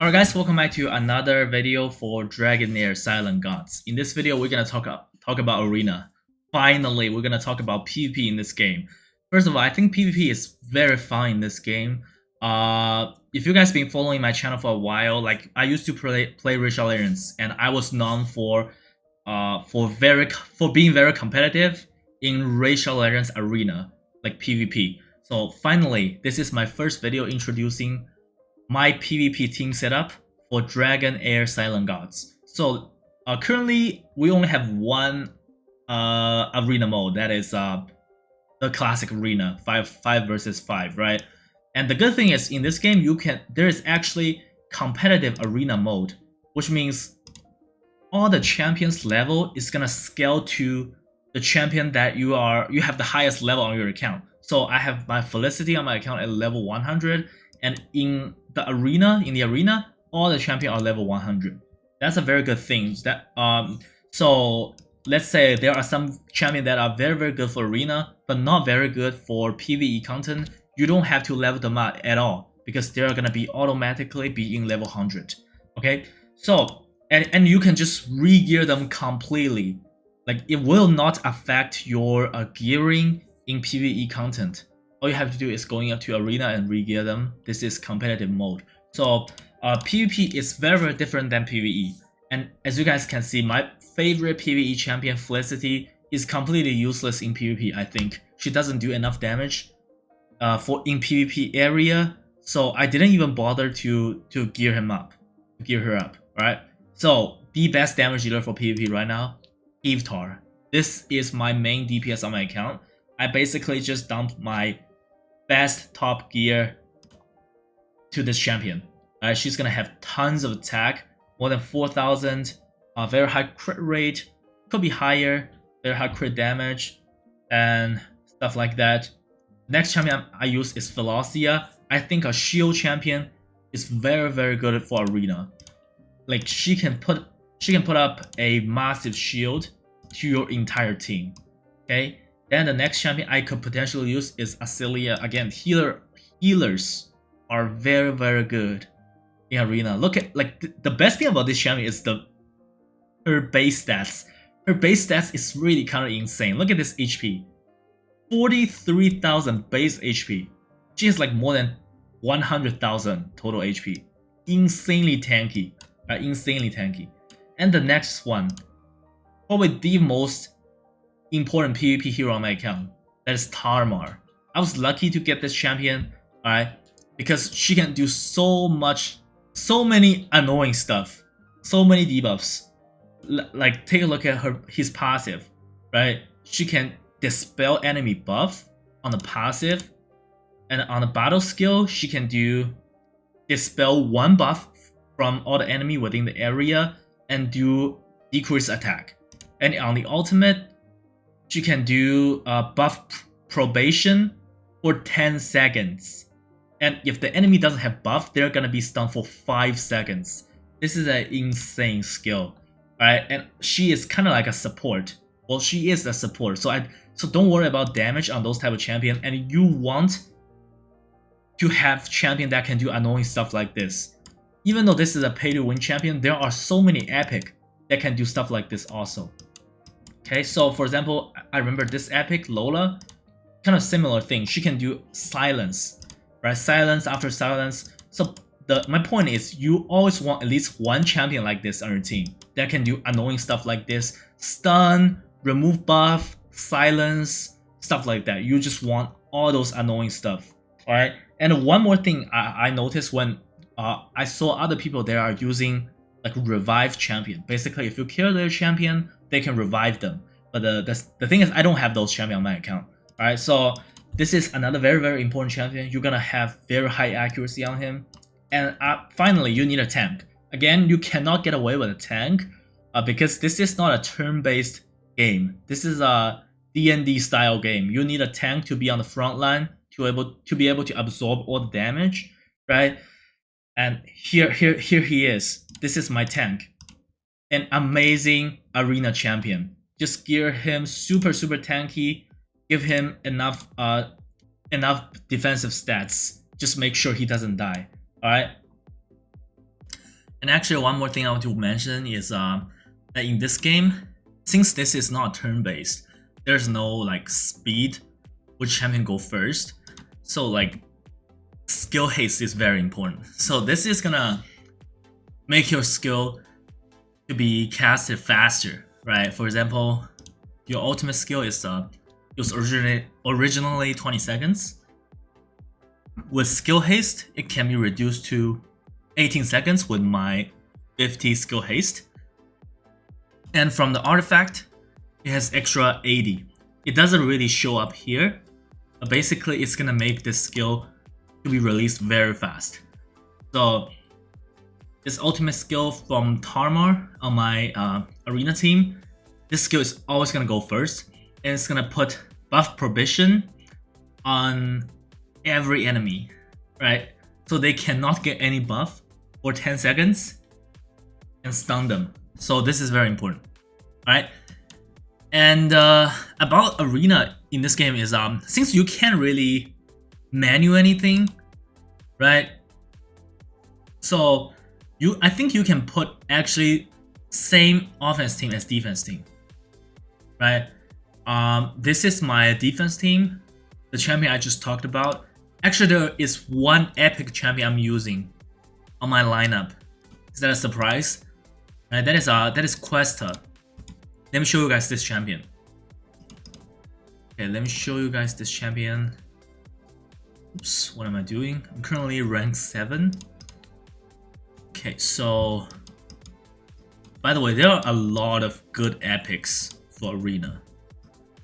Alright guys, welcome back to another video for Dragonheir Silent Gods. In this video, we're gonna talk about Arena. Finally, we're gonna talk about PvP in this game. First of all, I think PvP is very fun in this game. If you guys been following my channel for a while, like I used to play Racial Alliance, and I was known for being very competitive in Racial Alliance Arena, like PvP. So finally, this is my first video introducing my PvP team setup for Dragonheir Silent Gods. So currently we only have one arena mode, that is the classic arena, 5 versus 5, right? And the good thing is in this game there is actually competitive arena mode, which means all the champions level is gonna scale to the champion that you have the highest level on your account. So I have my Felicity on my account at level 100, and in the arena, all the champions are level 100. That's a very good thing. So let's say there are some champions that are very good for arena, but not very good for PvE content. You don't have to level them up at all because they're gonna be automatically in level 100. Okay, so and you can just re-gear them completely. Like it will not affect your gearing in PvE content. All you have to do is going up to arena and re-gear them. This is competitive mode. So PvP is very different than PvE. And as you guys can see, my favorite PvE champion, Felicity, is completely useless in PvP, I think. She doesn't do enough damage in PvP area. So I didn't even bother to gear her up, right? So the best damage dealer for PvP right now, Evetar. This is my main DPS on my account. I basically just dumped my best top gear to this champion. She's gonna have tons of attack, more than 4,000, very high crit rate, could be higher, very high crit damage, and stuff like that. Next champion I use is Philosia. I think a shield champion is very good for arena. Like she can put up a massive shield to your entire team. Okay. Then the next champion I could potentially use is Asilia. Again, healers are very good in arena. Look at the best thing about this champion is her base stats. Her base stats is really kind of insane. Look at this HP, 43,000 base HP. She has like more than 100,000 total HP. Insanely tanky, insanely tanky. And the next one, probably the most important PvP hero on my account, that is Tarmar. I was lucky to get this champion, alright, because she can do so many annoying stuff, so many debuffs. Like take a look at his passive, right? She can dispel enemy buff on the passive, and on the battle skill, she can do dispel one buff from all the enemy within the area and do decrease attack. And on the ultimate, she can do buff probation for 10 seconds. And if the enemy doesn't have buff, they're gonna be stunned for 5 seconds. This is an insane skill, right? And she is kind of like a support. Well, she is a support, so don't worry about damage on those type of champion. And you want to have champion that can do annoying stuff like this. Even though this is a pay-to-win champion, there are so many epic that can do stuff like this also. Okay, so for example, I remember this epic, Lola, kind of similar thing. She can do silence, right? Silence after silence. So my point is, you always want at least one champion like this on your team that can do annoying stuff like this. Stun, remove buff, silence, stuff like that. You just want all those annoying stuff, alright? And one more thing I noticed when I saw other people that are using like revive champion. Basically, if you kill their champion, they can revive them. But the thing is, I don't have those champion on my account. Alright, so this is another very important champion. You're gonna have very high accuracy on him. And finally, you need a tank. Again, you cannot get away with a tank because this is not a turn-based game. This is a D&D style game. You need a tank to be on the front line to be able to absorb all the damage, right? And here he is. This is my tank. An amazing arena champion. Just gear him super tanky. Give him enough defensive stats. Just make sure he doesn't die. All right. And actually, one more thing I want to mention is that in this game, since this is not turn-based, there's no like speed which champion go first. So like skill haste is very important. So this is gonna make your skill to be casted faster, right? For example, your ultimate skill is it was originally 20 seconds. With skill haste, it can be reduced to 18 seconds with my 50 skill haste. And from the artifact, it has extra 80. It doesn't really show up here, but basically it's gonna make this skill to be released very fast. So this ultimate skill from Tarmar on my arena team, this skill is always gonna go first, and it's gonna put buff prohibition on every enemy, right? So they cannot get any buff for 10 seconds and stun them. So this is very important, right? And about arena in this game is since you can't really menu anything, right? So I think you can put actually same offense team as defense team, right? This is my defense team, the champion I just talked about. Actually, there is one epic champion I'm using on my lineup. Is that a surprise? Right, that is Questa. Let me show you guys this champion. Okay, let me show you guys this champion. Oops, what am I doing? I'm currently rank 7. Okay, so by the way, there are a lot of good epics for arena.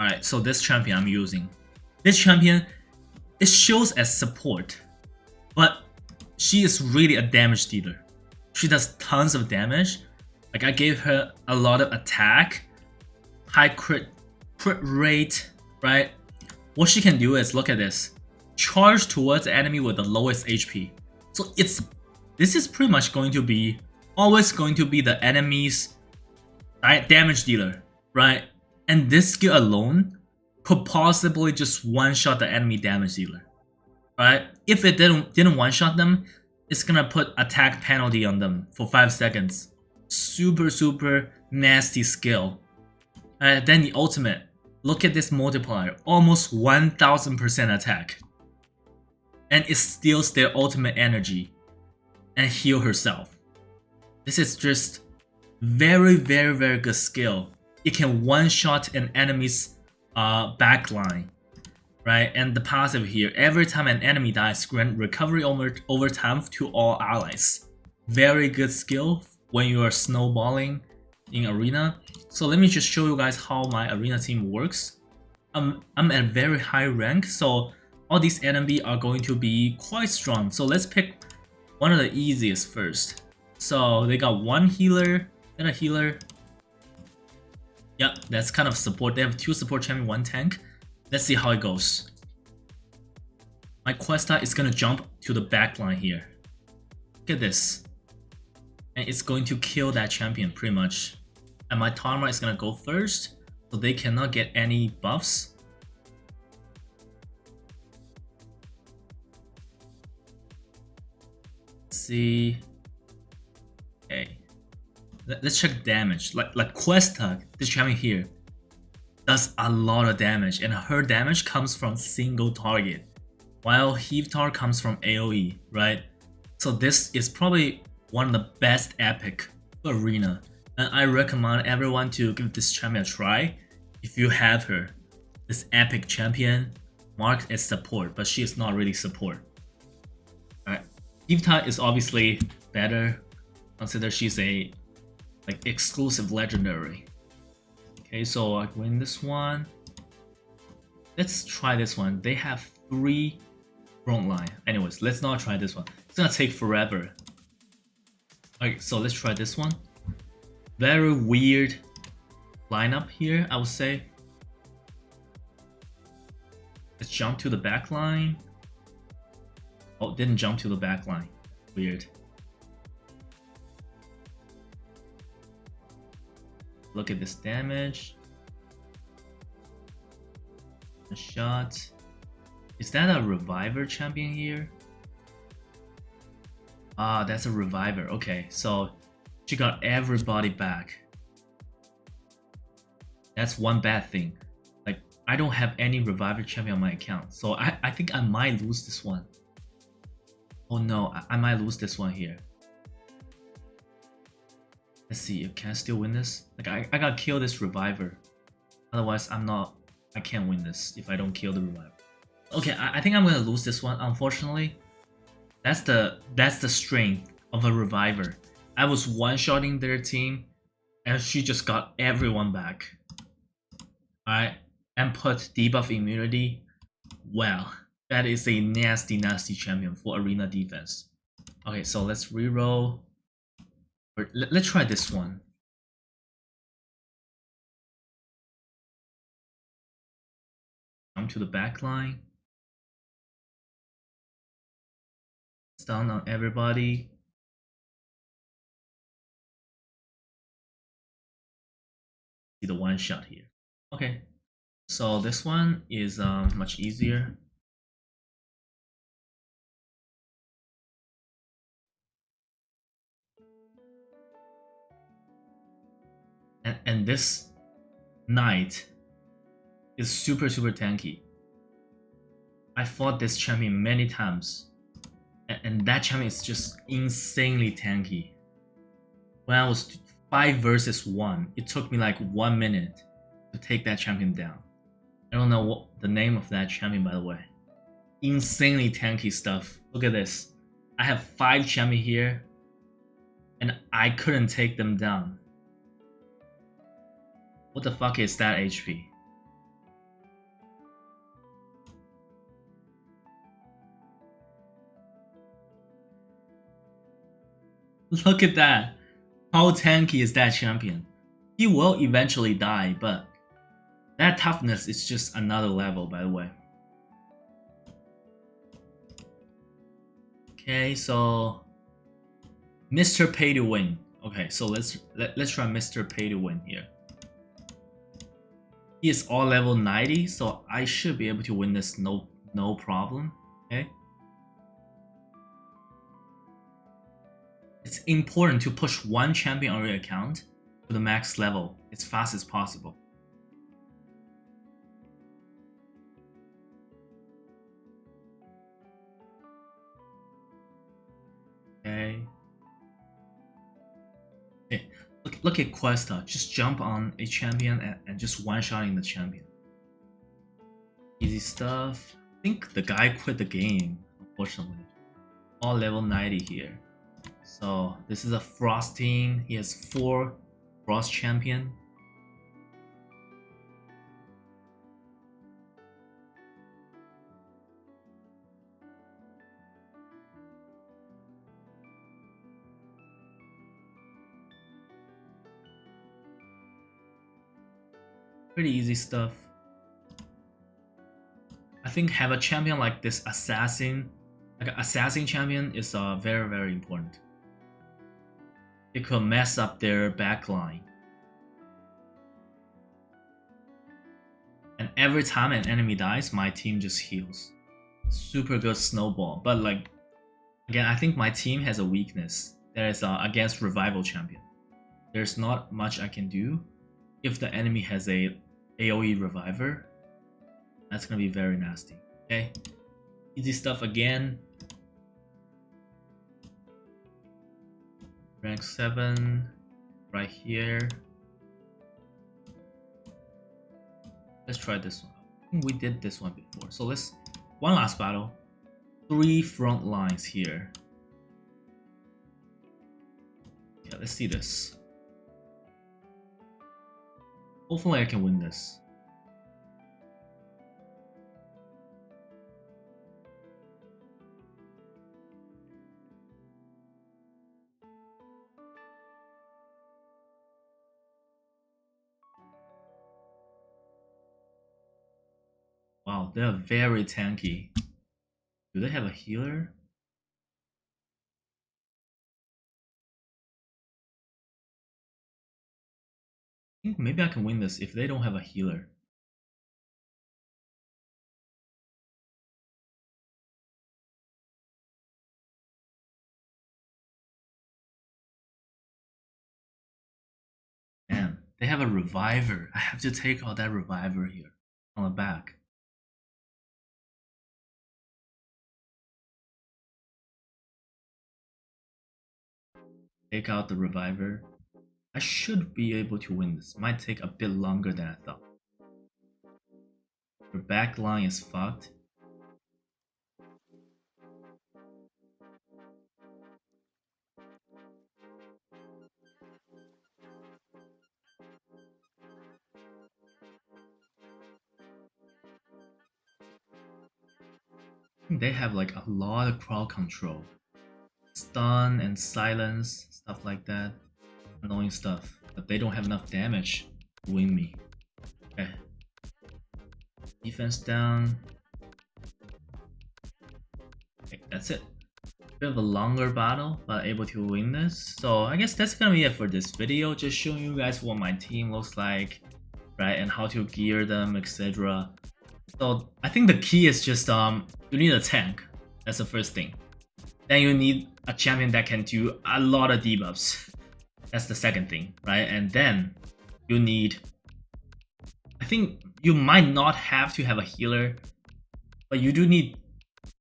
Alright, so this champion I'm using. This champion, it shows as support, but she is really a damage dealer. She does tons of damage. Like I gave her a lot of attack, high crit rate, right? What she can do is, look at this, charge towards the enemy with the lowest HP. So this is pretty much going to be always going to be the enemy's damage dealer, right? And this skill alone could possibly just one-shot the enemy damage dealer, right? If it didn't one-shot them, it's gonna put attack penalty on them for 5 seconds. Super nasty skill. Then the ultimate. Look at this multiplier, almost 1000% attack. And it steals their ultimate energy and heal herself. This is just very good skill. It can one-shot an enemy's backline, right? And the passive here, every time an enemy dies, grant recovery over time to all allies. Very good skill when you are snowballing in arena. So let me just show you guys how my arena team works. I'm at very high rank, so all these enemies are going to be quite strong. So let's pick one of the easiest first. So they got one healer and a healer. Yep, that's kind of support. They have 2 support champion, 1 tank. Let's see how it goes. My Questa is gonna jump to the back line here. Look at this. And it's going to kill that champion pretty much. And my Tarmar is gonna go first, so they cannot get any buffs. Let's see. Okay. Let's check damage. Like Questa, this champion here, does a lot of damage, and her damage comes from single target, while Heavtar comes from AoE, right? So this is probably one of the best epic for arena, and I recommend everyone to give this champion a try if you have her. This epic champion marked as support, but she is not really support. Alright, Heavtar is obviously better. Consider she's a exclusive legendary. Okay, so I win this one. Let's try this one. They have 3 front line. Anyways, let's not try this one. It's gonna take forever. Okay, so let's try this one. Very weird lineup here, I would say. Let's jump to the back line. Oh, didn't jump to the back line. Weird. Look at this damage. A shot. Is that a reviver champion here? Ah, that's a reviver. Okay, so she got everybody back. That's one bad thing. Like, I don't have any reviver champion on my account, so I think I might lose this one. Oh no, I might lose this one here. Let's see, can I still win this? Like, I gotta kill this reviver. Otherwise, I can't win this if I don't kill the reviver. Okay, I think I'm gonna lose this one, unfortunately. That's the strength of a reviver. I was one-shotting their team, and she just got everyone back. Alright, and put debuff immunity. Wow, that is a nasty, nasty champion for arena defense. Okay, so let's reroll. Let's try this one. Come to the back line. Stun on everybody. See the one shot here. Okay, so this one is much easier. And this knight is super tanky. I fought this champion many times, and that champion is just insanely tanky. When I was 5 versus 1, it took me like 1 minute to take that champion down. I don't know what the name of that champion, by the way. Insanely tanky stuff. Look at this. I have 5 champions here, and I couldn't take them down. What the fuck is that HP? Look at that. How tanky is that champion? He will eventually die, but that toughness is just another level, by the way. Okay, so Mr. Pay to Win. Okay, so let's try Mr. Pay to Win here. He is all level 90, so I should be able to win this no problem. Okay. It's important to push one champion on your account to the max level as fast as possible. Okay. Okay. Look at Questa. Just jump on a champion and just one-shotting the champion. Easy stuff. I think the guy quit the game, unfortunately. All level 90 here. So this is a frosting. He has 4 frost champion. Pretty easy stuff. I think have a champion like this assassin, like an assassin champion is very important. It could mess up their backline. And every time an enemy dies, my team just heals. Super good snowball. But like, again, I think my team has a weakness. That is against revival champion. There's not much I can do. If the enemy has a AoE reviver, that's gonna be very nasty. Okay, easy stuff again. Rank 7, right here. Let's try this one. I think we did this one before. So let's, one last battle. 3 front lines here. Yeah, let's see this. Hopefully I can win this. Wow, they're very tanky. Do they have a healer? I think maybe I can win this if they don't have a healer. They have a reviver. I have to take out that reviver here on the back. Take out the reviver. I should be able to win this. Might take a bit longer than I thought. Your back line is fucked. They have like a lot of crowd control. Stun and silence, stuff like that. Annoying stuff. But they don't have enough damage to win me. Okay. Defense down. Okay, that's it. Bit of a longer battle, but able to win this. So I guess that's gonna be it for this video. Just showing you guys what my team looks like, right? And how to gear them, etc. So I think the key is just you need a tank. That's the first thing. Then you need a champion that can do a lot of debuffs. That's the second thing, right? And then you need, I think you might not have to have a healer, but you do need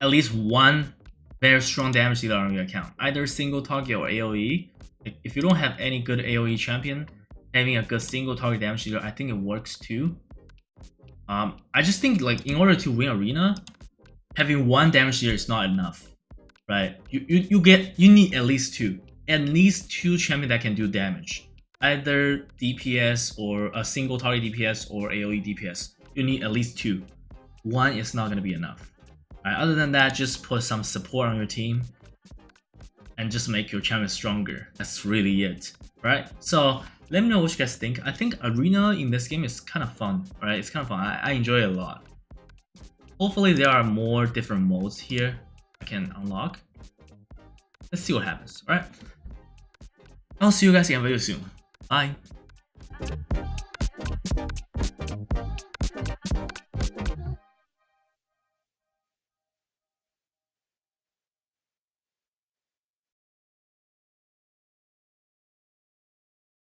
at least one very strong damage dealer on your account, either single target or AoE. If you don't have any good AoE champion, having a good single target damage dealer, I think it works too. I just think like in order to win arena, having one damage dealer is not enough, right? You need at least two champions that can do damage, either DPS or a single target DPS or AoE DPS. You need at least two. One is not gonna be enough. Right? Other than that, just put some support on your team and just make your champion stronger. That's really it, right? So let me know what you guys think. I think arena in this game is kind of fun, right? It's kind of fun. I enjoy it a lot. Hopefully there are more different modes here I can unlock. Let's see what happens, alright? I'll see you guys in a video soon. Bye!